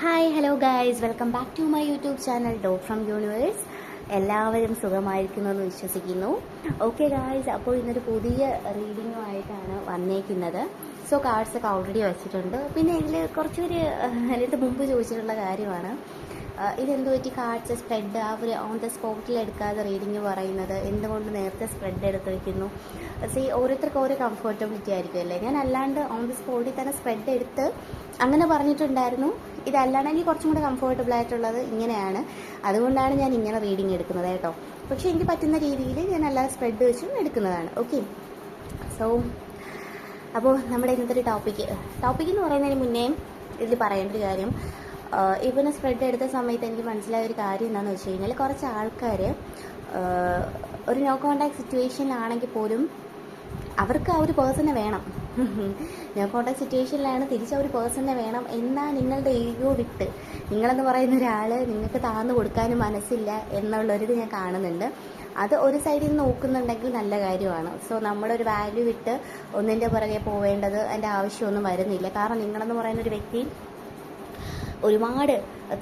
Hi hello guys, welcome back to my YouTube channel dot from universe. എല്ലാവരും സുഖമായിരിക്കുന്നു എന്ന് വിശ്വസിക്കുന്നു. ഓക്കെ ഗൈസ്, അപ്പോൾ ഇന്നൊരു പുതിയ റീഡിങ്ങുമായിട്ടാണ് വന്നേക്കുന്നത്. സോ കാർഡ്സൊക്കെ ഓൾറെഡി വെച്ചിട്ടുണ്ട്. പിന്നെ ഇതിൽ കുറച്ച് പേര് എൻ്റെ മുമ്പ് ചോദിച്ചിട്ടുള്ള കാര്യമാണ്, ഇതെന്ത് പറ്റി കാർഡ്സ് സ്പ്രെഡ് അവർ ഓൺ ദ സ്പോട്ടിൽ എടുക്കാതെ റീഡിങ് പറയുന്നത്, എന്തുകൊണ്ട് നേരത്തെ സ്പ്രെഡ് എടുത്ത് വയ്ക്കുന്നു. ഓരോരുത്തർക്ക് ഓരോ കംഫർട്ടബിലിറ്റി ആയിരിക്കും അല്ലേ. ഞാൻ അല്ലാണ്ട് ഓൺ ദ സ്പോട്ടിൽ തന്നെ സ്പ്രെഡ് എടുത്ത് അങ്ങനെ പറഞ്ഞിട്ടുണ്ടായിരുന്നു. ഇതല്ലാണെങ്കിൽ കുറച്ചും കൂടെ കംഫർട്ടബിൾ ആയിട്ടുള്ളത് ഇങ്ങനെയാണ്, അതുകൊണ്ടാണ് ഞാൻ ഇങ്ങനെ റീഡിങ് എടുക്കുന്നത് കേട്ടോ. പക്ഷേ എനിക്ക് പറ്റുന്ന രീതിയിൽ ഞാൻ അല്ലാതെ സ്പ്രെഡ് വെച്ചും എടുക്കുന്നതാണ്. ഓക്കെ, സോ അപ്പോൾ നമ്മുടെ ഇന്നത്തെ ഒരു ടോപ്പിക് എന്ന് പറയുന്നതിന് മുന്നേ ഇതിൽ പറയേണ്ട ഒരു കാര്യം, ഇവന് സ്പ്രെഡ് എടുത്ത സമയത്ത് എനിക്ക് മനസ്സിലായ ഒരു കാര്യം എന്താണെന്ന് വെച്ച് കഴിഞ്ഞാൽ, കുറച്ച് ആൾക്കാർ ഒരു നോ കോണ്ടാക്ട് സിറ്റുവേഷനിലാണെങ്കിൽ പോലും അവർക്ക് ആ ഒരു പേഴ്സണെ വേണം. നോ കോണ്ടാക്ട് സിറ്റുവേഷനിലാണ്, തിരിച്ച് ആ ഒരു പേഴ്സണെ വേണം. എന്നാൽ നിങ്ങളുടെ ഈഗോ വിട്ട് നിങ്ങളെന്ന് പറയുന്ന ഒരാൾ നിങ്ങൾക്ക് താഴ്ന്നു കൊടുക്കാനും മനസ്സില്ല എന്നുള്ളൊരിത് ഞാൻ കാണുന്നുണ്ട്. അത് ഒരു സൈഡിൽ നിന്ന് നോക്കുന്നുണ്ടെങ്കിൽ നല്ല കാര്യമാണ്. സോ നമ്മുടെ ഒരു വാല്യൂ വിട്ട് ഒന്നിൻ്റെ പുറകെ പോവേണ്ടത് അതിൻ്റെ ആവശ്യമൊന്നും വരുന്നില്ല. കാരണം നിങ്ങളെന്ന് പറയുന്ന ഒരു വ്യക്തി ഒരുപാട്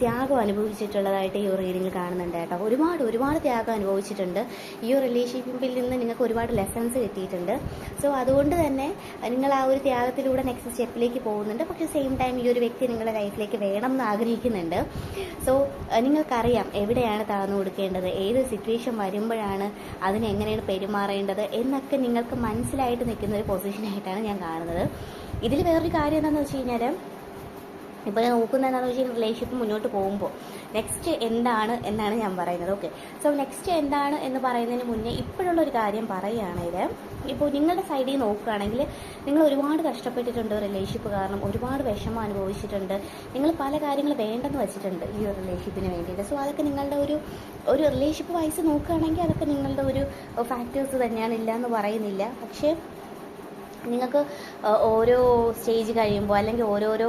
ത്യാഗം അനുഭവിച്ചിട്ടുള്ളതായിട്ട് ഈ ഒരു റീഡിങ്ങിൽ കാണുന്നുണ്ട് കേട്ടോ. ഒരുപാട് ത്യാഗം അനുഭവിച്ചിട്ടുണ്ട്. ഈ ഒരു റിലേഷൻഷിപ്പിൽ നിന്ന് നിങ്ങൾക്ക് ഒരുപാട് ലെസൺസ് കിട്ടിയിട്ടുണ്ട്. സോ അതുകൊണ്ട് തന്നെ നിങ്ങൾ ആ ഒരു ത്യാഗത്തിലൂടെ നെക്സ്റ്റ് സ്റ്റെപ്പിലേക്ക് പോകുന്നുണ്ട്. പക്ഷേ സെയിം ടൈം ഈ ഒരു വ്യക്തി നിങ്ങളുടെ ലൈഫിലേക്ക് വേണം എന്ന് ആഗ്രഹിക്കുന്നുണ്ട്. സോ നിങ്ങൾക്കറിയാം എവിടെയാണ് താഴ്ന്നു കൊടുക്കേണ്ടത്, ഏത് സിറ്റുവേഷൻ വരുമ്പോഴാണ് അതിന് എങ്ങനെയാണ് പെരുമാറേണ്ടത് എന്നൊക്കെ നിങ്ങൾക്ക് മനസ്സിലായിട്ട് നിൽക്കുന്ന ഒരു പൊസിഷനായിട്ടാണ് ഞാൻ കാണുന്നത്. ഇതിൽ വേറൊരു കാര്യം എന്താണെന്ന് വെച്ച് കഴിഞ്ഞാൽ, ഇപ്പോൾ ഞാൻ നോക്കുന്നത് എന്താണെന്ന് വെച്ചാൽ, റിലേഷൻഷിപ്പ് മുന്നോട്ട് പോകുമ്പോൾ നെക്സ്റ്റ് എന്താണ് എന്നാണ് ഞാൻ പറയുന്നത്. ഓക്കെ, സോ നെക്സ്റ്റ് എന്താണ് എന്ന് പറയുന്നതിന് മുന്നേ ഇപ്പോഴുള്ളൊരു കാര്യം പറയുകയാണെങ്കിൽ, ഇപ്പോൾ നിങ്ങളുടെ സൈഡിൽ നോക്കുകയാണെങ്കിൽ നിങ്ങൾ ഒരുപാട് കഷ്ടപ്പെട്ടിട്ടുണ്ട് റിലേഷൻഷിപ്പ് കാരണം, ഒരുപാട് വിഷമം അനുഭവിച്ചിട്ടുണ്ട്. നിങ്ങൾ പല കാര്യങ്ങൾ വേണ്ടെന്ന് വെച്ചിട്ടുണ്ട് ഈ ഒരു റിലേഷൻഷിപ്പിന് വേണ്ടിയിട്ട്. സോ അതൊക്കെ നിങ്ങളുടെ ഒരു റിലേഷൻഷിപ്പ് വൈസ് നോക്കുകയാണെങ്കിൽ അതൊക്കെ നിങ്ങളുടെ ഒരു ഫാക്ടേഴ്സ് തന്നെയാണ്, ഇല്ല എന്ന് പറയുന്നില്ല. പക്ഷേ നിങ്ങൾക്ക് ഓരോ സ്റ്റേജ് കഴിയുമ്പോൾ അല്ലെങ്കിൽ ഓരോരോ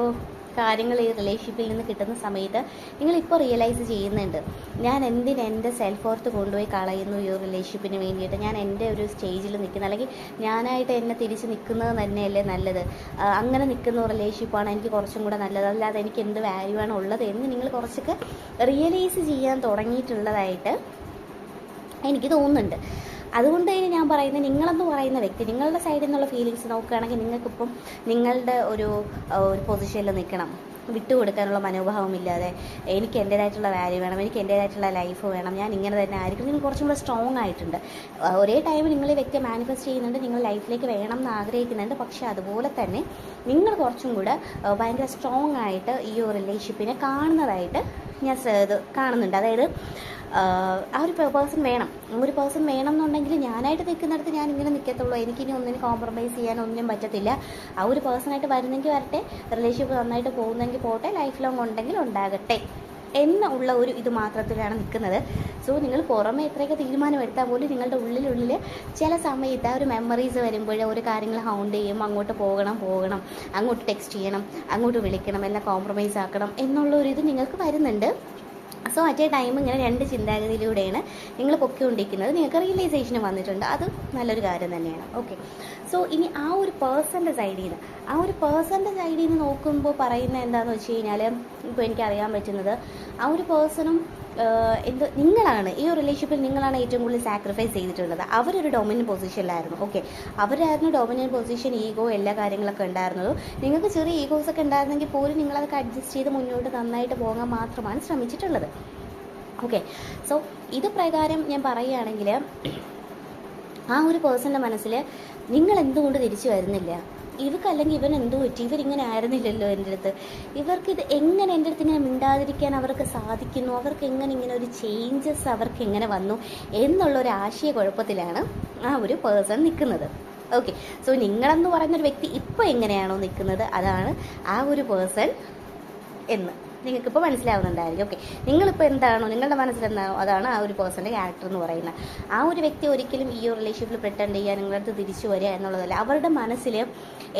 കാര്യങ്ങൾ ഈ റിലേഷൻഷിപ്പിൽ നിന്ന് കിട്ടുന്ന സമയത്ത് നിങ്ങളിപ്പോൾ റിയലൈസ് ചെയ്യുന്നുണ്ട്, ഞാൻ എൻ്റെ സെൽഫ് വർത്ത് കൊണ്ടുപോയി കളയുന്നു ഈ ഒരു റിലേഷൻഷിപ്പിന് വേണ്ടിയിട്ട്. ഞാൻ എൻ്റെ ഒരു സ്റ്റേജിൽ നിൽക്കുന്ന, അല്ലെങ്കിൽ ഞാനായിട്ട് എന്നെ തിരിച്ച് നിൽക്കുന്നത് തന്നെയല്ലേ നല്ലത്, അങ്ങനെ നിൽക്കുന്ന റിലേഷൻഷിപ്പാണ് എനിക്ക് കുറച്ചും കൂടെ നല്ലത്, അല്ലാതെ എനിക്ക് എന്ത് വാല്യൂ ആണ് ഉള്ളത് എന്ന് നിങ്ങൾ കുറച്ചൊക്കെ റിയലൈസ് ചെയ്യാൻ തുടങ്ങിയിട്ടുള്ളതായിട്ട് എനിക്ക് തോന്നുന്നുണ്ട്. അതുകൊണ്ട് തന്നെ ഞാൻ പറയുന്നത്, നിങ്ങളെന്ന് പറയുന്ന വ്യക്തി നിങ്ങളുടെ സൈഡിൽ നിന്നുള്ള ഫീലിങ്സ് നോക്കുകയാണെങ്കിൽ നിങ്ങൾക്കിപ്പം നിങ്ങളുടെ ഒരു പൊസിഷനിൽ നിൽക്കണം. വിട്ടുകൊടുക്കാനുള്ള മനോഭാവമില്ലാതെ എനിക്ക് എൻ്റേതായിട്ടുള്ള വാല്യൂ വേണം, എനിക്ക് എൻ്റേതായിട്ടുള്ള ലൈഫ് വേണം, ഞാൻ ഇങ്ങനെ തന്നെ ആയിരിക്കും. നിങ്ങൾ കുറച്ചും കൂടെ സ്ട്രോങ് ആയിട്ടുണ്ട്. ഒരേ ടൈം നിങ്ങൾ ഈ വ്യക്തിയെ മാനിഫെസ്റ്റ് ചെയ്യുന്നുണ്ട്, നിങ്ങൾ ലൈഫിലേക്ക് വേണം എന്ന് ആഗ്രഹിക്കുന്നുണ്ട്. പക്ഷേ അതുപോലെ തന്നെ നിങ്ങൾ കുറച്ചും കൂടെ ഭയങ്കര സ്ട്രോങ് ആയിട്ട് ഈ ഒരു റിലേഷൻഷിപ്പിനെ കാണുന്നതായിട്ട് ഞാൻ കാണുന്നുണ്ട്. അതായത് ആ ഒരു പേഴ്സൺ വേണം. ഒരു പേഴ്സൺ വേണം എന്നുണ്ടെങ്കിൽ ഞാനായിട്ട് നിൽക്കുന്നിടത്ത് ഞാൻ ഇങ്ങനെ നിൽക്കത്തുള്ളൂ, എനിക്കിനി ഒന്നിനും കോംപ്രമൈസ് ചെയ്യാൻ ഒന്നിനും പറ്റത്തില്ല. ആ ഒരു പേഴ്സണായിട്ട് വരുന്നെങ്കിൽ വരട്ടെ, റിലേഷൻഷിപ്പ് നന്നായിട്ട് പോകുന്നെങ്കിൽ പോട്ടെ, ലൈഫ് ലോങ് ഉണ്ടെങ്കിൽ ഉണ്ടാകട്ടെ എന്നുള്ള ഒരു ഇത് മാത്രത്തിലാണ് നിൽക്കുന്നത്. സോ നിങ്ങൾ പുറമെ എത്രയൊക്കെ തീരുമാനം എടുത്താൽ പോലും നിങ്ങളുടെ ഉള്ളിൽ ചില സമയത്ത് ആ ഒരു മെമ്മറീസ് വരുമ്പോൾ ഒരു കാര്യങ്ങൾ ഹൗണ്ട് ചെയ്യും, അങ്ങോട്ട് പോകണം, അങ്ങോട്ട് ടെക്സ്റ്റ് ചെയ്യണം, അങ്ങോട്ട് വിളിക്കണം, എല്ലാം കോംപ്രമൈസ് ആക്കണം എന്നുള്ള ഒരു ഇത് നിങ്ങൾക്ക് വരുന്നുണ്ട്. സോ അറ്റ് എ ടൈം ഇങ്ങനെ രണ്ട് ചിന്താഗതിയിലൂടെയാണ് നിങ്ങൾ പൊക്കിക്കൊണ്ടിരിക്കുന്നത്. നിങ്ങൾക്ക് റിയലൈസേഷൻ വന്നിട്ടുണ്ട്, അത് നല്ലൊരു കാര്യം തന്നെയാണ്. ഓക്കെ, സോ ഇനി ആ ഒരു പേഴ്സൻ്റെ സൈഡിൽ നിന്ന് നോക്കുമ്പോൾ പറയുന്നത് എന്താണെന്ന് വെച്ച് കഴിഞ്ഞാൽ, ഇപ്പോൾ എനിക്കറിയാൻ പറ്റുന്നത് ആ ഒരു പേഴ്സണും നിങ്ങളാണ് ഈ ഒരു റിലേഷൻഷിപ്പിൽ നിങ്ങളാണ് ഏറ്റവും കൂടുതൽ സാക്രിഫൈസ് ചെയ്തിട്ടുള്ളത്. അവരൊരു ഡൊമിനൻ്റ് പൊസിഷനിലായിരുന്നു. ഓക്കെ, അവരായിരുന്നു ഡൊമിനൻ്റ് പൊസിഷൻ, ഈഗോ എല്ലാ കാര്യങ്ങളൊക്കെ ഉണ്ടായിരുന്നത്. നിങ്ങൾക്ക് ചെറിയ ഈഗോസ് ഒക്കെ ഉണ്ടായിരുന്നെങ്കിൽ പോലും നിങ്ങളതൊക്കെ അഡ്ജസ്റ്റ് ചെയ്ത് മുന്നോട്ട് നന്നായിട്ട് പോകാൻ മാത്രമാണ് ശ്രമിച്ചിട്ടുള്ളത്. ഓക്കെ, സോ ഇത് പ്രകാരം ഞാൻ പറയുകയാണെങ്കിൽ, ആ ഒരു പേഴ്സൻ്റെ മനസ്സിൽ നിങ്ങൾ എന്തുകൊണ്ട് തിരിച്ചു വരുന്നില്ല, ഇവർക്കല്ലെങ്കിൽ ഇവൻ എന്തോ പറ്റി, ഇവരിങ്ങനെ ആയിരുന്നില്ലല്ലോ എൻ്റെ അടുത്ത്, ഇവർക്കിത് എങ്ങനെ എൻ്റെ അടുത്ത് ഇങ്ങനെ മിണ്ടാതിരിക്കാൻ അവർക്ക് സാധിക്കുന്നു, അവർക്ക് എങ്ങനെ ഇങ്ങനെ ഒരു ചേഞ്ചസ് അവർക്ക് എങ്ങനെ വന്നു എന്നുള്ളൊരു ആശയക്കുഴപ്പത്തിലാണ് ആ ഒരു പേഴ്സൺ നിൽക്കുന്നത്. ഓക്കെ, സോ നിങ്ങളെന്ന് പറയുന്നൊരു വ്യക്തി ഇപ്പോൾ എങ്ങനെയാണോ നിൽക്കുന്നത് അതാണ് ആ ഒരു പേഴ്സൺ എന്ന് നിങ്ങൾക്കിപ്പോൾ മനസ്സിലാവുന്നുണ്ടായിരിക്കും. ഓക്കെ, നിങ്ങളിപ്പോൾ എന്താണോ നിങ്ങളുടെ മനസ്സിലെന്താണോ അതാണ് ആ ഒരു പേഴ്സൻ്റെ ക്യാരക്ടർ എന്ന് പറയുന്നത്. ആ ഒരു വ്യക്തി ഒരിക്കലും ഈ ഒരു റിലേഷൻഷിപ്പിൽ പ്രിട്ടൻഡ് ചെയ്യുക, നിങ്ങളുടെ അടുത്ത് തിരിച്ചു വരിക എന്നുള്ളതല്ല. അവരുടെ മനസ്സിൽ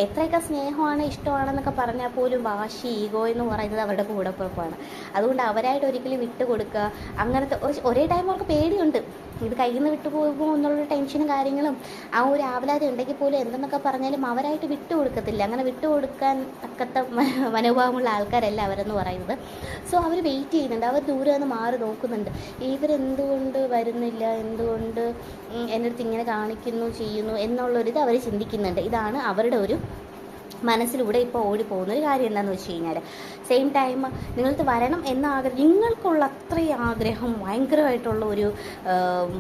എത്രയൊക്കെ സ്നേഹമാണ് ഇഷ്ടമാണെന്നൊക്കെ പറഞ്ഞാൽ പോലും വാശി, ഈഗോ എന്ന് പറയുന്നത് അവരുടെ കൂടപ്പിറപ്പാണ്. അതുകൊണ്ട് അവരായിട്ട് ഒരിക്കലും വിട്ടുകൊടുക്കുക അങ്ങനത്തെ ഒരേ ടൈം അവർക്ക് പേടിയുണ്ട്, ഇത് കയ്യിൽ നിന്ന് വിട്ടുപോകുമോ എന്നുള്ളൊരു ടെൻഷനും കാര്യങ്ങളും ആ ഒരു ആവലാതി ഉണ്ടെങ്കിൽ പോലും എന്തെന്നൊക്കെ പറഞ്ഞാലും അവരായിട്ട് വിട്ടുകൊടുക്കത്തില്ല. അങ്ങനെ വിട്ടുകൊടുക്കാൻ ഒക്കത്തെ മനോഭാവമുള്ള ആൾക്കാരല്ല അവർ. അവരെന്ന് പറയുന്നത്. സോ അവർ വെയിറ്റ് ചെയ്യുന്നുണ്ട്, അവർ ദൂരെ നിന്ന് മാറി നോക്കുന്നുണ്ട്, ഇവരെന്തുകൊണ്ട് വരുന്നില്ല, എന്തുകൊണ്ട് എൻ്റെ അടുത്ത് ഇങ്ങനെ കാണിക്കുന്നു ചെയ്യുന്നു എന്നുള്ളൊരിത് അവർ ചിന്തിക്കുന്നുണ്ട്. ഇതാണ് അവരുടെ ഒരു മനസ്സിലൂടെ ഇപ്പോൾ ഓടിപ്പോകുന്നൊരു കാര്യം എന്താണെന്ന് വെച്ച് കഴിഞ്ഞാൽ, സെയിം ടൈം നിങ്ങൾക്ക് വരണം എന്ന ആഗ്രഹം, നിങ്ങൾക്കുള്ള അത്രയും ആഗ്രഹം ഭയങ്കരമായിട്ടുള്ള ഒരു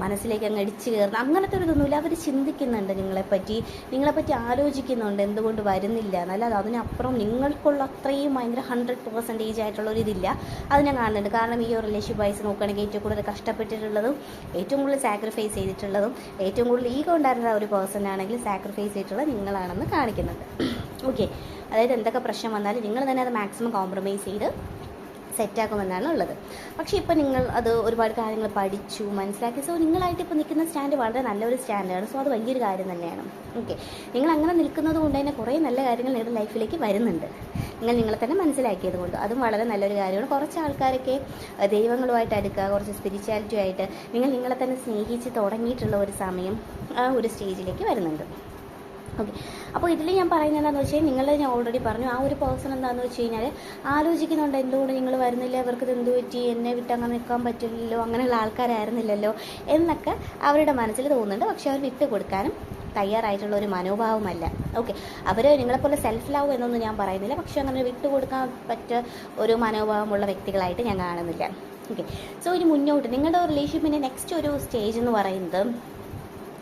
മനസ്സിലേക്ക് അങ്ങ് അടിച്ചു കയറുന്ന അങ്ങനത്തെ ഒരു ഇതൊന്നുമില്ല. അവർ ചിന്തിക്കുന്നുണ്ട് നിങ്ങളെപ്പറ്റി ആലോചിക്കുന്നുണ്ട്, എന്തുകൊണ്ട് വരുന്നില്ല എന്നല്ലാതെ അതിനപ്പുറം നിങ്ങൾക്കുള്ള അത്രയും ഭയങ്കര 100% ആയിട്ടുള്ളൊരിതില്ല. അത് ഞാൻ കാണുന്നുണ്ട്. കാരണം ഈ ഒരു റിലേഷൻഷിപ്പ് വൈസ് നോക്കുകയാണെങ്കിൽ ഏറ്റവും കൂടുതൽ കഷ്ടപ്പെട്ടിട്ടുള്ളതും ഏറ്റവും കൂടുതൽ സാക്രിഫൈസ് ചെയ്തിട്ടുള്ളതും ഏറ്റവും കൂടുതൽ ഈഗോ ഉണ്ടായിരുന്ന ഒരു പേഴ്സൺ ആണെങ്കിൽ സാക്രിഫൈസ് ചെയ്തിട്ടുള്ളത് നിങ്ങളാണെന്ന് കാണിക്കുന്നുണ്ട്. ഓക്കെ, അതായത് എന്തൊക്കെ പ്രശ്നം വന്നാലും നിങ്ങൾ തന്നെ അത് മാക്സിമം കോംപ്രമൈസ് ചെയ്ത് സെറ്റാക്കുമെന്നാണ് ഉള്ളത്. പക്ഷേ ഇപ്പോൾ നിങ്ങൾ അത് ഒരുപാട് കാര്യങ്ങൾ പഠിച്ചു മനസ്സിലാക്കി. സോ നിങ്ങളായിട്ട് ഇപ്പോൾ നിൽക്കുന്ന സ്റ്റാൻഡ് വളരെ നല്ലൊരു സ്റ്റാൻഡാണ്. സോ അത് വലിയൊരു കാര്യം തന്നെയാണ്. ഓക്കെ, നിങ്ങൾ അങ്ങനെ നിൽക്കുന്നത് കൊണ്ട് തന്നെ കുറേ നല്ല കാര്യങ്ങൾ നിങ്ങളുടെ ലൈഫിലേക്ക് വരുന്നുണ്ട്, നിങ്ങളെ തന്നെ മനസ്സിലാക്കിയത് കൊണ്ട്. അതും വളരെ നല്ലൊരു കാര്യമാണ്. കുറച്ച് ആൾക്കാരൊക്കെ ദൈവങ്ങളുമായിട്ട് അടുക്കുക, കുറച്ച് സ്പിരിച്വാലിറ്റി ആയിട്ട് നിങ്ങളെ തന്നെ സ്നേഹിച്ച് തുടങ്ങിയിട്ടുള്ള ഒരു സമയം ആ ഒരു സ്റ്റേജിലേക്ക് വരുന്നുണ്ട്. ഓക്കെ, അപ്പോൾ ഇതിൽ ഞാൻ പറയുന്നത് എന്താണെന്ന് വെച്ചാൽ, ഞാൻ ഓൾറെഡി പറഞ്ഞു, ആ ഒരു പേഴ്സൺ എന്താണെന്ന് വെച്ച് കഴിഞ്ഞാൽ ആലോചിക്കുന്നുണ്ട്, എന്തുകൊണ്ട് നിങ്ങൾ വരുന്നില്ല, അവർക്ക് എന്ത് പറ്റി, എന്നെ വിട്ട് അങ്ങനെ നിൽക്കാൻ പറ്റില്ലല്ലോ, അങ്ങനെയുള്ള ആൾക്കാരായിരുന്നില്ലല്ലോ എന്നൊക്കെ അവരുടെ മനസ്സിൽ തോന്നുന്നുണ്ട്. പക്ഷെ അവർ വിട്ട് കൊടുക്കാനും തയ്യാറായിട്ടുള്ള ഒരു മനോഭാവമല്ല. ഓക്കെ, അവർ നിങ്ങളെപ്പോലെ സെൽഫ് ലവ് എന്നൊന്നും ഞാൻ പറയുന്നില്ല, പക്ഷെ അങ്ങനെ വിട്ടു കൊടുക്കാൻ പറ്റിയ ഒരു മനോഭാവമുള്ള വ്യക്തികളായിട്ട് ഞാൻ കാണുന്നില്ല. ഓക്കെ, സോ ഇനി മുന്നോട്ട് നിങ്ങളുടെ റിലേഷൻഷിപ്പിൻ്റെ നെക്സ്റ്റ് ഒരു സ്റ്റേജ് എന്ന് പറയുന്നത്,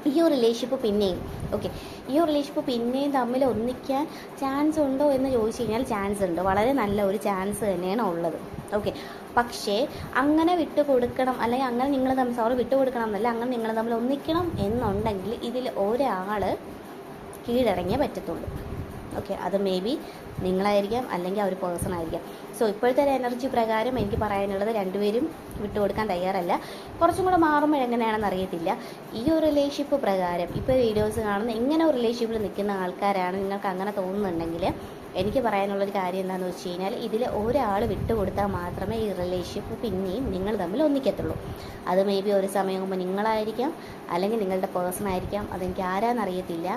ഈ ഒരു റിലേഷൻഷിപ്പ് പിന്നെയും തമ്മിൽ ഒന്നിക്കാൻ ചാൻസ് ഉണ്ടോ എന്ന് ചോദിച്ചു കഴിഞ്ഞാൽ ചാൻസ് ഉണ്ട്, വളരെ നല്ല ഒരു ചാൻസ് തന്നെയാണ് ഉള്ളത്. ഓക്കെ, പക്ഷേ അങ്ങനെ വിട്ടുകൊടുക്കണം, അല്ലെങ്കിൽ അങ്ങനെ വിട്ടുകൊടുക്കണം എന്നല്ല, അങ്ങനെ നിങ്ങൾ തമ്മിൽ ഒന്നിക്കണം എന്നുണ്ടെങ്കിൽ ഇതിൽ ഒരാൾ കീഴടങ്ങിയേ പറ്റത്തുള്ളൂ. ഓക്കെ, അത് മേ ബി നിങ്ങളായിരിക്കാം, അല്ലെങ്കിൽ ആ ഒരു പേഴ്സൺ ആയിരിക്കാം. സോ ഇപ്പോഴത്തെ ഒരു എനർജി പ്രകാരം എനിക്ക് പറയാനുള്ളത്, രണ്ടുപേരും വിട്ടുകൊടുക്കാൻ തയ്യാറല്ല. കുറച്ചും കൂടെ മാറുമ്പോൾ എങ്ങനെയാണെന്ന് അറിയത്തില്ല. ഈ ഒരു റിലേഷൻഷിപ്പ് പ്രകാരം ഇപ്പോൾ വീഡിയോസ് കാണുന്ന ഇങ്ങനെ ഒരു റിലേഷൻഷിപ്പിൽ നിൽക്കുന്ന ആൾക്കാരാണ് നിങ്ങൾക്ക് അങ്ങനെ തോന്നുന്നുണ്ടെങ്കിൽ, എനിക്ക് പറയാനുള്ളൊരു കാര്യം എന്താണെന്ന് വെച്ച് കഴിഞ്ഞാൽ, ഇതിൽ ഒരാൾ വിട്ടുകൊടുത്താൽ മാത്രമേ ഈ റിലേഷൻഷിപ്പ് പിന്നെയും നിങ്ങൾ തമ്മിൽ ഒന്നിക്കത്തുള്ളൂ. അത് മേ ബി ഒരു സമയമാകുമ്പോൾ നിങ്ങളായിരിക്കാം, അല്ലെങ്കിൽ നിങ്ങളുടെ പേഴ്സൺ ആയിരിക്കാം, അതെനിക്ക് ആരാന്നറിയത്തില്ല.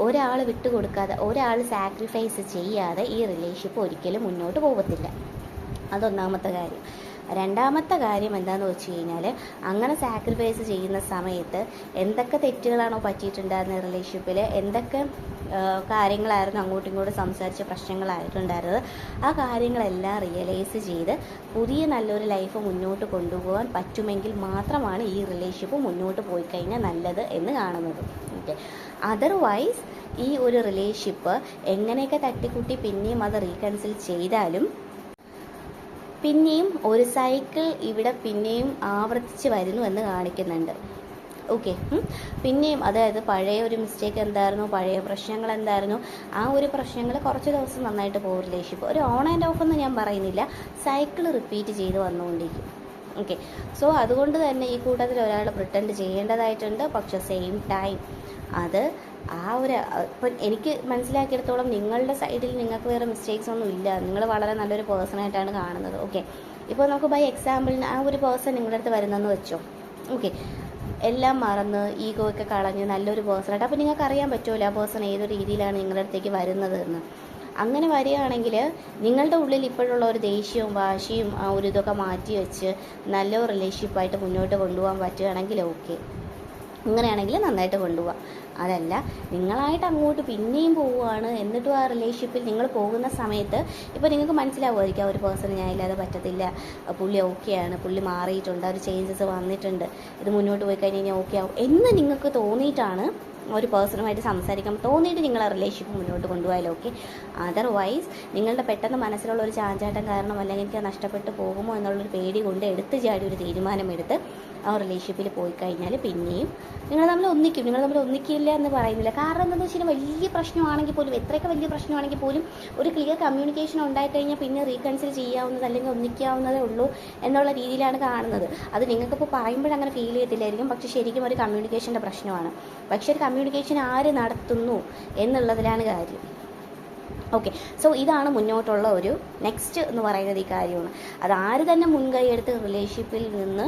ഒരാൾ വിട്ടുകൊടുക്കാതെ, ഒരാൾ സാക്രിഫൈസ് ചെയ്യാതെ ഈ റിലേഷൻഷിപ്പ് ഒരിക്കലും മുന്നോട്ട് പോകത്തില്ല. അതൊന്നാമത്തെ കാര്യം. രണ്ടാമത്തെ കാര്യം എന്താണെന്ന് വെച്ച് കഴിഞ്ഞാൽ, അങ്ങനെ സാക്രിഫൈസ് ചെയ്യുന്ന സമയത്ത് എന്തൊക്കെ തെറ്റുകളാണോ പറ്റിയിട്ടുണ്ടായിരുന്നത് റിലേഷൻഷിപ്പിൽ, എന്തൊക്കെ കാര്യങ്ങളായിരുന്നു അങ്ങോട്ടും ഇങ്ങോട്ടും സംസാരിച്ച പ്രശ്നങ്ങളായിട്ടുണ്ടായിരുന്നത്, ആ കാര്യങ്ങളെല്ലാം റിയലൈസ് ചെയ്ത് പുതിയ നല്ലൊരു ലൈഫ് മുന്നോട്ട് കൊണ്ടുപോകാൻ പറ്റുമെങ്കിൽ മാത്രമാണ് ഈ റിലേഷൻഷിപ്പ് മുന്നോട്ട് പോയി കഴിഞ്ഞാൽ നല്ലത് എന്ന് കാണുന്നത്. ഓക്കെ, അതർവൈസ് ഈ ഒരു റിലേഷൻഷിപ്പ് എങ്ങനെയൊക്കെ തട്ടിക്കുട്ടി പിന്നെയും അത് റീകൺസിൽ ചെയ്താലും പിന്നെയും ഒരു സൈക്കിൾ ഇവിടെ പിന്നെയും ആവർത്തിച്ച് വരുന്നു എന്ന് കാണിക്കുന്നുണ്ട്. ഓക്കെ, പിന്നെയും അതായത് പഴയ ഒരു മിസ്റ്റേക്ക് എന്തായിരുന്നു, പഴയ പ്രശ്നങ്ങൾ എന്തായിരുന്നു, ആ ഒരു പ്രശ്നങ്ങൾ കുറച്ച് ദിവസം നന്നായിട്ട് പോകും റിലേഷൻഷിപ്പ്. ഒരു ഓൺ ആൻഡ് ഓഫ് എന്ന് ഞാൻ പറയുന്നില്ല, സൈക്കിൾ റിപ്പീറ്റ് ചെയ്ത് വന്നുകൊണ്ടിരിക്കും. ഓക്കെ, സോ അതുകൊണ്ട് തന്നെ ഈ കൂട്ടത്തിൽ ഒരാൾ പ്രിട്ടൻഡ് ചെയ്യേണ്ടതായിട്ടുണ്ട്. പക്ഷെ സെയിം ടൈം അത് ഇപ്പം എനിക്ക് മനസ്സിലാക്കിയെടുത്തോളം നിങ്ങളുടെ സൈഡിൽ നിങ്ങൾക്ക് വേറെ മിസ്റ്റേക്സ് ഒന്നും ഇല്ല, നിങ്ങൾ വളരെ നല്ലൊരു പേഴ്സണായിട്ടാണ് കാണുന്നത്. ഓക്കെ, ഇപ്പോൾ നമുക്ക് ബൈ എക്സാമ്പിളിന് ആ ഒരു പേഴ്സൺ നിങ്ങളുടെ അടുത്ത് വരുന്നതെന്ന് വെച്ചോ. ഓക്കെ, എല്ലാം മറന്ന് ഈഗോ ഒക്കെ കളഞ്ഞ് നല്ലൊരു പേഴ്സണായിട്ട്, അപ്പോൾ നിങ്ങൾക്ക് അറിയാൻ പറ്റുമല്ലോ ആ പേഴ്സൺ ഏതൊരു രീതിയിലാണ് നിങ്ങളുടെ അടുത്തേക്ക് വരുന്നത് എന്ന്. അങ്ങനെ വരികയാണെങ്കിൽ നിങ്ങളുടെ ഉള്ളിൽ ഇപ്പോഴുള്ള ഒരു ദേഷ്യവും വാശിയും ആ ഒരു ഇതൊക്കെ മാറ്റി വെച്ച് നല്ലൊരു റിലേഷൻഷിപ്പായിട്ട് മുന്നോട്ട് കൊണ്ടുപോകാൻ പറ്റുകയാണെങ്കിൽ ഓക്കെ, അങ്ങനെയാണെങ്കിൽ നന്നായിട്ട് കൊണ്ടുപോകാം. അതല്ല നിങ്ങളായിട്ട് അങ്ങോട്ട് പിന്നെയും പോവുകയാണ്, എന്നിട്ടും ആ റിലേഷൻഷിപ്പിൽ നിങ്ങൾ പോകുന്ന സമയത്ത് ഇപ്പോൾ നിങ്ങൾക്ക് മനസ്സിലാവുമായിരിക്കും, ഒരു പേഴ്സൺ ഞാൻ ഇല്ലാതെ പറ്റത്തില്ല, പുള്ളി ഓക്കെയാണ്, പുള്ളി മാറിയിട്ടുണ്ട്, ഒരു ചേഞ്ചസ് വന്നിട്ടുണ്ട്, ഇത് മുന്നോട്ട് പോയി കഴിഞ്ഞാൽ ഓക്കെ ആവും എന്ന് നിങ്ങൾക്ക് തോന്നിയിട്ടാണ് ഒരു പേഴ്സണുമായിട്ട് സംസാരിക്കാൻ തോന്നിയിട്ട് നിങ്ങൾ ആ റിലേഷൻഷിപ്പ് മുന്നോട്ട് കൊണ്ടുപോയാലും ഓക്കെ. അതർവൈസ് നിങ്ങളുടെ പെട്ടെന്ന് മനസ്സിലുള്ള ഒരു ചാഞ്ചാട്ടം കാരണം, അല്ലെങ്കിൽ എനിക്ക് നഷ്ടപ്പെട്ടു പോകുമോ എന്നുള്ളൊരു പേടി കൊണ്ട് എടുത്ത് ചാടി ഒരു തീരുമാനമെടുത്ത് ആ റിലേഷൻഷിപ്പിൽ പോയി കഴിഞ്ഞാൽ പിന്നെയും നിങ്ങൾ തമ്മിൽ ഒന്നിക്കില്ല എന്ന് പറയുന്നില്ല. കാരണം എന്താണെന്ന് വെച്ചാൽ വലിയ പ്രശ്നമാണെങ്കിൽ പോലും, എത്രയൊക്കെ വലിയ പ്രശ്നമാണെങ്കിൽ പോലും ഒരു ക്ലിയർ കമ്മ്യൂണിക്കേഷൻ ഉണ്ടായിക്കഴിഞ്ഞാൽ പിന്നെ റീകൺസിൽ ചെയ്യാവുന്നത് അല്ലെങ്കിൽ ഒന്നിക്കാവുന്നതേ ഉള്ളൂ എന്നുള്ള രീതിയിലാണ് കാണുന്നത്. അത് നിങ്ങൾക്കിപ്പോൾ പറയുമ്പോഴങ്ങനെ അങ്ങനെ ഫീൽ ചെയ്യത്തില്ലായിരിക്കും, പക്ഷേ ശരിക്കും ഒരു കമ്മ്യൂണിക്കേഷൻ്റെ പ്രശ്നമാണ്. പക്ഷേ ഒരു കമ്മ്യൂണിക്കേഷൻ ആര് നടത്തുന്നു എന്നുള്ളതിലാണ് കാര്യം. ഓക്കെ, സോ ഇതാണ് മുന്നോട്ടുള്ള ഒരു നെക്സ്റ്റ് എന്ന് പറയുന്നത് ഈ കാര്യമാണ്. അത് ആര് തന്നെ മുൻകൈ എടുത്ത് റിലേഷൻഷിപ്പിൽ നിന്ന്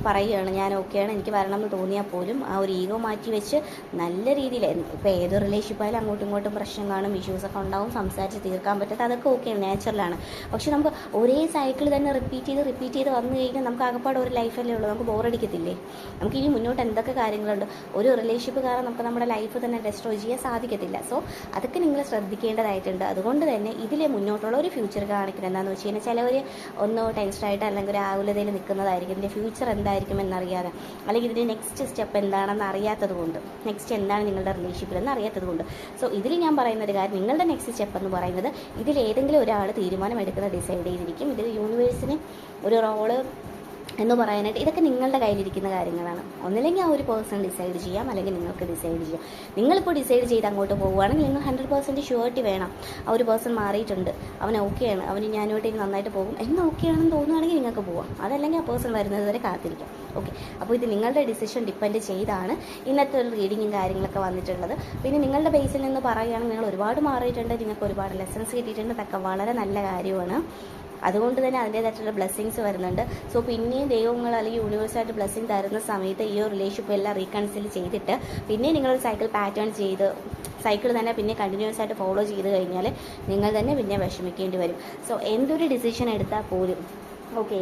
പറയുകയാണ് ഞാൻ ഓക്കെയാണ്, എനിക്ക് വരണം എന്ന് തോന്നിയാൽ പോലും ആ ഒരു ഈഗോ മാറ്റി വെച്ച് നല്ല രീതിയിൽ, ഇപ്പോൾ ഏത് റിലേഷൻഷിപ്പായാലും അങ്ങോട്ടും ഇങ്ങോട്ടും പ്രശ്നം കാണും, ഇഷ്യൂസൊക്കെ ഉണ്ടാവും, സംസാരിച്ച് തീർക്കാൻ പറ്റാത്ത അതൊക്കെ ഓക്കെയാണ്, നാച്ചുറലാണ്. പക്ഷെ നമുക്ക് ഒരേ സൈക്കിൾ തന്നെ റിപ്പീറ്റ് ചെയ്ത് വന്നു കഴിഞ്ഞാൽ നമുക്ക് ആകപ്പാട് ഒരു ലൈഫല്ലേ ഉള്ളൂ, നമുക്ക് ബോറടിക്കത്തില്ലേ? നമുക്ക് ഇനി മുന്നോട്ട് എന്തൊക്കെ കാര്യങ്ങളുണ്ട്, ഒരു റിലേഷൻഷിപ്പ് കാരണം നമുക്ക് നമ്മുടെ ലൈഫ് തന്നെ ഡെസ്ട്രോയ് ചെയ്യാൻ സാധിക്കത്തില്ല. സോ അതൊക്കെ നിങ്ങൾ ശ്രദ്ധിക്കേണ്ടതായിട്ടുണ്ട്. അതുകൊണ്ട് തന്നെ ഇതിലെ മുന്നോട്ടുള്ള ഒരു ഫ്യൂച്ചർ കാണിക്കുന്നത് എന്താണെന്ന് വെച്ച് കഴിഞ്ഞാൽ, ചിലവർ ഒന്ന് ടെൻഷനായിട്ട് അല്ലെങ്കിൽ ഒരു ആകുലതയിൽ നിൽക്കുന്നതായിരിക്കും, ഇതിൻ്റെ ഫ്യൂച്ചർ എന്തായിരിക്കും എന്നറിയാതെ, അല്ലെങ്കിൽ ഇതിൻ്റെ നെക്സ്റ്റ് സ്റ്റെപ്പ് എന്താണെന്ന് അറിയാത്തത് കൊണ്ട്, നെക്സ്റ്റ് എന്താണ് നിങ്ങളുടെ റിലേഷൻഷിപ്പിലെന്ന് അറിയാത്തത് കൊണ്ട്. സോ ഇതിൽ ഞാൻ പറയുന്ന ഒരു കാര്യം, നിങ്ങളുടെ നെക്സ്റ്റ് സ്റ്റെപ്പ് എന്ന് പറയുന്നത് ഇതിലേതെങ്കിലും ഒരാൾ തീരുമാനം എടുക്കുന്നത് ഡിസൈഡ് ചെയ്തിരിക്കും. ഇതിൽ യൂണിവേഴ്സിന് ഒരു റോള് എന്ന് പറയാനായിട്ട് ഇതൊക്കെ നിങ്ങളുടെ കയ്യിലിരിക്കുന്ന കാര്യങ്ങളാണ്. ഒന്നില്ലെങ്കിൽ ആ ഒരു പേഴ്സൺ ഡിസൈഡ് ചെയ്യാം, അല്ലെങ്കിൽ നിങ്ങൾക്ക് ഡിസൈഡ് ചെയ്യാം. നിങ്ങളിപ്പോൾ ഡിസൈഡ് ചെയ്ത് അങ്ങോട്ട് പോകുകയാണെങ്കിൽ നിങ്ങൾ 100% ഷ്യൂരിറ്റി വേണം, ആ ഒരു പേഴ്സൺ മാറിയിട്ടുണ്ട്, അവൻ ഓക്കെയാണ്, അവന് ഞാനുമായിട്ട് നന്നായിട്ട് പോകും എന്ന് ഓക്കെയാണെന്ന് തോന്നുകയാണെങ്കിൽ നിങ്ങൾക്ക് പോവാം. അതല്ലെങ്കിൽ ആ പേഴ്സൺ വരുന്നത് വരെ കാത്തിരിക്കാം. ഓക്കെ, അപ്പോൾ ഇത് നിങ്ങളുടെ ഡിസിഷൻ ഡിപ്പെൻഡ് ചെയ്താണ് ഇന്നത്തെ ഒരു റീഡിങ്ങും കാര്യങ്ങളൊക്കെ വന്നിട്ടുള്ളത്. പിന്നെ നിങ്ങളുടെ ബേസിൽ നിന്ന് പറയുകയാണെങ്കിൽ നിങ്ങൾ ഒരുപാട് മാറിയിട്ടുണ്ട്, നിങ്ങൾക്ക് ഒരുപാട് ലെസൺസ് കിട്ടിയിട്ടുണ്ട്, അതൊക്കെ വളരെ നല്ല കാര്യമാണ്. അതുകൊണ്ട് തന്നെ അതിൻ്റേതായിട്ടുള്ള ബ്ലെസ്സിങ്സ് വരുന്നുണ്ട്. സോ പിന്നെയും ദൈവങ്ങൾ അല്ലെങ്കിൽ യൂണിവേഴ്സായിട്ട് ബ്ലെസ്സിങ് തരുന്ന സമയത്ത് ഈ ഒരു റിലേഷൻഷിപ്പ് എല്ലാം റീകൺസിൽ ചെയ്തിട്ട് പിന്നെ നിങ്ങളൊരു സൈക്കിൾ പാറ്റേൺ ചെയ്ത് സൈക്കിൾ തന്നെ പിന്നെ കണ്ടിന്യൂസ് ആയിട്ട് ഫോളോ ചെയ്ത് കഴിഞ്ഞാൽ നിങ്ങൾ തന്നെ പിന്നെ വിഷമിക്കേണ്ടി വരും. സോ എന്തൊരു ഡിസിഷൻ എടുത്താൽ പോലും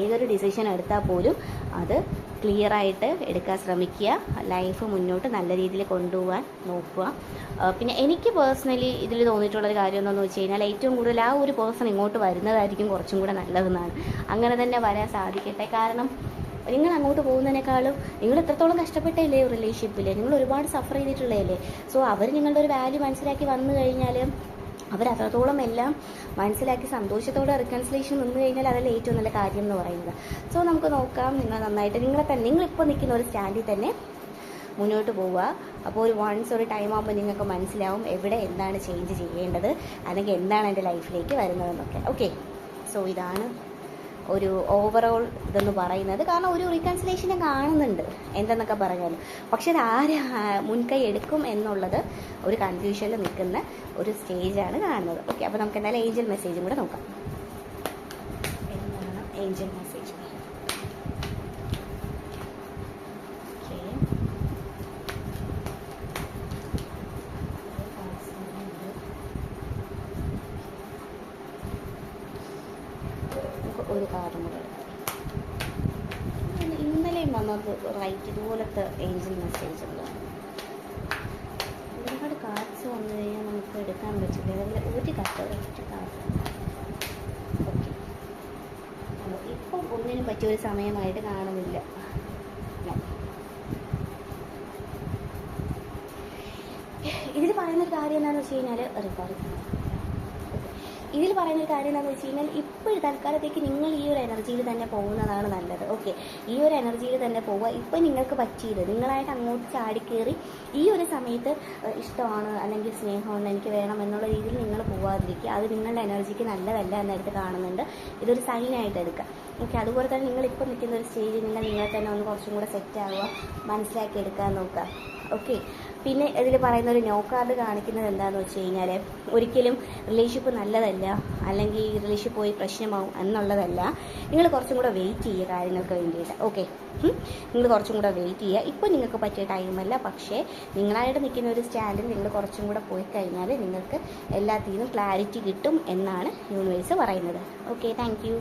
ഏതൊരു ഡിസിഷൻ എടുത്താൽ പോലും അത് ക്ലിയറായിട്ട് എടുക്കാൻ ശ്രമിക്കുക, ലൈഫ് മുന്നോട്ട് നല്ല രീതിയിൽ കൊണ്ടുപോകാൻ നോക്കുക. പിന്നെ എനിക്ക് പേഴ്സണലി ഇതിൽ തോന്നിയിട്ടുള്ളൊരു കാര്യം എന്താണെന്ന് വെച്ച് കഴിഞ്ഞാൽ, ഏറ്റവും കൂടുതൽ ആ ഒരു പേഴ്സൺ ഇങ്ങോട്ട് വരുന്നതായിരിക്കും കുറച്ചും കൂടെ നല്ലതെന്നാണ്. അങ്ങനെ തന്നെ വരാൻ സാധിക്കട്ടെ. കാരണം നിങ്ങൾ അങ്ങോട്ട് പോകുന്നതിനേക്കാളും നിങ്ങൾ എത്രത്തോളം കഷ്ടപ്പെട്ടല്ലേ ഒരു റിലേഷൻഷിപ്പിൽ, നിങ്ങൾ ഒരുപാട് സഫർ ചെയ്തിട്ടുള്ളതല്ലേ. സോ അവർ നിങ്ങളുടെ ഒരു വാല്യൂ മനസ്സിലാക്കി വന്നു കഴിഞ്ഞാൽ അവരത്രത്തോളം എല്ലാം മനസ്സിലാക്കി സന്തോഷത്തോടെ റിക്കൺസിലേഷൻ നിന്ന് കഴിഞ്ഞാൽ അതല്ലേ ഏറ്റവും നല്ല കാര്യം എന്ന് പറയുന്നത്. സോ നമുക്ക് നോക്കാം, നിങ്ങൾ നന്നായിട്ട് നിങ്ങളിപ്പോൾ നിൽക്കുന്ന ഒരു സ്റ്റാൻഡിൽ തന്നെ മുന്നോട്ട് പോവുക. അപ്പോൾ ഒരു ടൈം ആകുമ്പോൾ നിങ്ങൾക്ക് മനസ്സിലാവും എവിടെ എന്താണ് ചേഞ്ച് ചെയ്യേണ്ടത്, അല്ലെങ്കിൽ എന്താണ് എൻ്റെ ലൈഫിലേക്ക് വരുന്നതെന്നൊക്കെ. ഓക്കെ, സോ ഇതാണ് ഒരു ഓവറോൾ ഇതെന്ന് പറയുന്നത്. കാരണം ഒരു റീകൺസിലേഷൻ ഞാൻ കാണുന്നുണ്ട് എന്തെന്നൊക്കെ പറഞ്ഞാലും, പക്ഷെ അത് ആര് മുൻകൈ എടുക്കും എന്നുള്ളത് ഒരു കൺഫ്യൂഷനിൽ നിൽക്കുന്ന ഒരു സ്റ്റേജാണ് കാണുന്നത്. ഓക്കെ, അപ്പോൾ നമുക്ക് എന്തായാലും ഏഞ്ചൽ മെസ്സേജും കൂടെ നോക്കാം. എന്താണ് ഏഞ്ചൽ മെസ്സേജ്? ഒരു കാർഡും കൂടെ ഇന്നലെയും വന്നത് റൈറ്റ് ഇതുപോലത്തെ ഏഞ്ചൽ മെസ്സേജ് ഉണ്ട്. ഒരുപാട് കാർഡ്സ് വന്നു കഴിഞ്ഞാൽ നമുക്ക് എടുക്കാൻ പറ്റില്ല, അതിൽ ഒരു കാർഡ് ഒറ്റ കാർഡ്. ഓക്കെ, ഇപ്പം ഒന്നിനും പറ്റിയൊരു സമയമായിട്ട് കാണുന്നില്ല. ഇതിൽ പറയുന്നൊരു കാര്യം എന്താണെന്ന് വെച്ച് കഴിഞ്ഞാൽ ഇപ്പോൾ തൽക്കാലത്തേക്ക് നിങ്ങൾ ഈ ഒരു എനർജിയിൽ തന്നെ പോകുന്നതാണ് നല്ലത്. ഓക്കെ, ഈ ഒരു എനർജിയിൽ തന്നെ പോവുക. ഇപ്പം നിങ്ങൾക്ക് പറ്റിയത് നിങ്ങളായിട്ട് അങ്ങോട്ട് ചാടിക്കയറി ഈ ഒരു സമയത്ത് ഇഷ്ടമാണ് അല്ലെങ്കിൽ സ്നേഹമാണ് എനിക്ക് വേണം എന്നുള്ള രീതിയിൽ നിങ്ങൾ പോവാതിരിക്കുക. അത് നിങ്ങളുടെ എനർജിക്ക് നല്ലതല്ല എന്നെടുത്ത് കാണുന്നുണ്ട്. ഇതൊരു സൈനായിട്ട് എടുക്കുക. ഓക്കെ, അതുപോലെ തന്നെ നിങ്ങളിപ്പോൾ നിൽക്കുന്ന ഒരു സ്റ്റേജിൽ നിങ്ങളെ തന്നെ ഒന്ന് കുറച്ചും കൂടെ സെറ്റ് ആവുക, മനസ്സിലാക്കി എടുക്കാൻ നോക്കുക. ഓക്കെ, പിന്നെ ഇതിൽ പറയുന്ന ഒരു നോ കാർഡ് കാണിക്കുന്നത് എന്താണെന്ന് വെച്ച് കഴിഞ്ഞാൽ, ഒരിക്കലും റിലേഷൻഷിപ്പ് നല്ലതല്ല അല്ലെങ്കിൽ ഈ റിലേഷൻഷിപ്പ് പോയി പ്രശ്നമാവും എന്നുള്ളതല്ല. നിങ്ങൾ കുറച്ചും കൂടെ വെയിറ്റ് ചെയ്യുക കാര്യങ്ങൾക്ക് വേണ്ടിയിട്ട്. ഓക്കെ, നിങ്ങൾ കുറച്ചും കൂടെ വെയിറ്റ് ചെയ്യുക. ഇപ്പോൾ നിങ്ങൾക്ക് പറ്റിയ ടൈമല്ല, പക്ഷേ നിങ്ങളായിട്ട് നിൽക്കുന്ന ഒരു സ്റ്റാൻഡിൽ നിങ്ങൾ കുറച്ചും കൂടെ പോയി കഴിഞ്ഞാൽ നിങ്ങൾക്ക് എല്ലാത്തിനും ക്ലാരിറ്റി കിട്ടും എന്നാണ് യൂണിവേഴ്സ് പറയുന്നത്. Okay, thank you.